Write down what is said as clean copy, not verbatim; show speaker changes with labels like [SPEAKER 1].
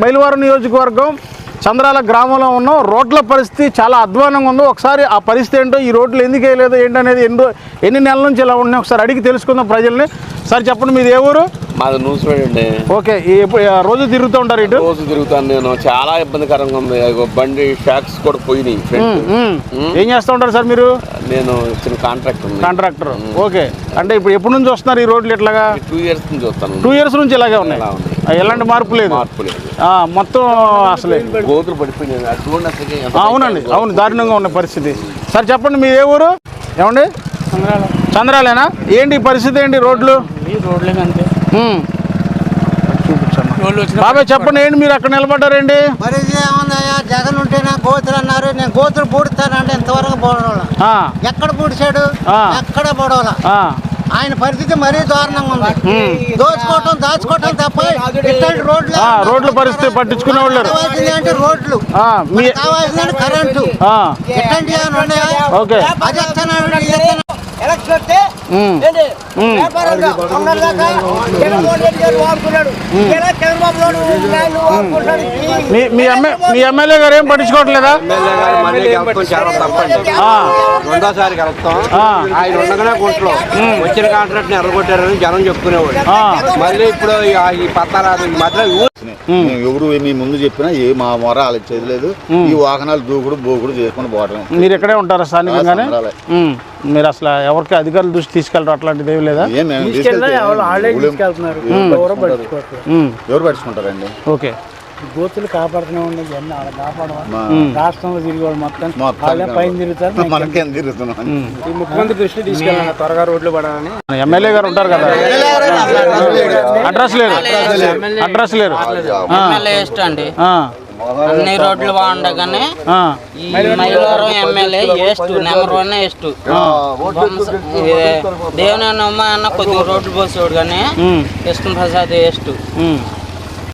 [SPEAKER 1] మైలవరం నియోజకవర్గం చంద్రాల గ్రామంలో ఉన్నాం. రోడ్ల పరిస్థితి చాలా అధ్వానంగా ఉందో. ఒకసారి ఆ పరిస్థితి ఏంటో, ఈ రోడ్లు ఎందుకు వేయలేదు ఏంటనేది ఎన్ని నెలల నుంచి ఇలా ఉన్నాయి ఒకసారి అడిగి తెలుసుకుందాం ప్రజల్ని. సార్ చెప్పండి, మీది ఏ ఊరు?
[SPEAKER 2] మాది నూసిపేట అండి.
[SPEAKER 1] ఓకే, రోజు తిరుగుతూ ఉంటారు ఇటు?
[SPEAKER 2] రోజు తిరుగుతాను నేను. చాలా ఇబ్బందికరంగా ఉంది. బండి షాక్స్ కూడా పోయినాయి.
[SPEAKER 1] ఏం చేస్తూ ఉంటారు సార్ మీరు?
[SPEAKER 2] నేను చిన్న కాంట్రాక్టర్.
[SPEAKER 1] ఓకే, అంటే ఇప్పుడు ఎప్పటి నుంచి వస్తున్నారు ఈ రోడ్లు ఇట్లాగా?
[SPEAKER 2] 2 years నుంచి వస్తాను.
[SPEAKER 1] 2 years నుంచి ఇలాగే ఉన్నాయి, ఎలాంటి మార్పు లేదు. మొత్తం అసలే
[SPEAKER 2] గోతులు పడిపోయినాయి.
[SPEAKER 1] అవునండి, అవును, దారుణంగా ఉన్న పరిస్థితి. సార్ చెప్పండి, మీ ఏ ఊరు? ఏమండి? చంద్రాలేనా? ఏంటి పరిస్థితి, ఏంటి రోడ్లు? చూపించండి బాబాయ్, చెప్పండి, ఏంటి మీరు అక్కడ నిలబడ్డారేంటి?
[SPEAKER 3] జగన్ ఉంటేనే గోతులు అన్నారు. నేను గోతులు పూడుతానంటే ఇంతవరకు పోవడం. ఎక్కడ పూడిచాడు? ఎక్కడ పోవడం. ఆయన పరిస్థితి మరీ దారుణంగా ఉంది. దోచుకోవటం దాచుకోవటం తప్ప ఇట్లాంటి
[SPEAKER 1] రోడ్ల పరిస్థితి పట్టించుకునే వాళ్ళు
[SPEAKER 3] అంటే రోడ్లు కావాల్సిందంటే కరెంటు ఇట్లాంటి
[SPEAKER 1] మీ ఎమ్మెల్యే గారు ఏం పట్టించుకోవట్లేదా?
[SPEAKER 4] రెండోసారి కలుపుతాం. ఆయన ఉండగానే గుంట్లో వచ్చిన కాంట్రాక్ట్ ని ఎర్రగొట్టారని జనం చెప్పుకునేవాడు. మళ్ళీ ఇప్పుడు ఈ పత్తారాదు మధ్య
[SPEAKER 5] ఎవరు మీ ముందు చెప్పినా ఏ మా మొర వాళ్ళకి చదిలేదు. ఈ వాహనాలు దూకుడు బోకుడు చేసుకుని పోవడం.
[SPEAKER 1] మీరు ఇక్కడే ఉంటారా స్థానికంగానే? మీరు అసలు ఎవరికి అధికారుల దృష్టి తీసుకెళ్ళరు అట్లాంటిది ఏమి లేదా?
[SPEAKER 5] ఎవరు పట్టించుకుంటారండి?
[SPEAKER 1] ఓకే,
[SPEAKER 3] గోతులు కాపాడుతూనే ఉండే రాష్ట్రంలో తిరిగేవాళ్ళు మొత్తం పైన తిరుగుతారు.
[SPEAKER 5] మనకేం తిరుగుతున్నాం.
[SPEAKER 4] ముఖ్యమంత్రి దృష్టి తీసుకెళ్ళాను త్వరగా రోడ్లు పడాలని.
[SPEAKER 1] ఎమ్మెల్యే గారు ఉంటారు కదా, అడ్రస్ లేరు.
[SPEAKER 6] అండి అన్ని రోడ్లు బాగుండగానే ఈ Mylavaram MLA waste, number 1 waste. దేవుని అన్న కొద్దిగా రోడ్లు పోసేవాడు కానీ కృష్ణ ప్రసాద్ వేస్ట్.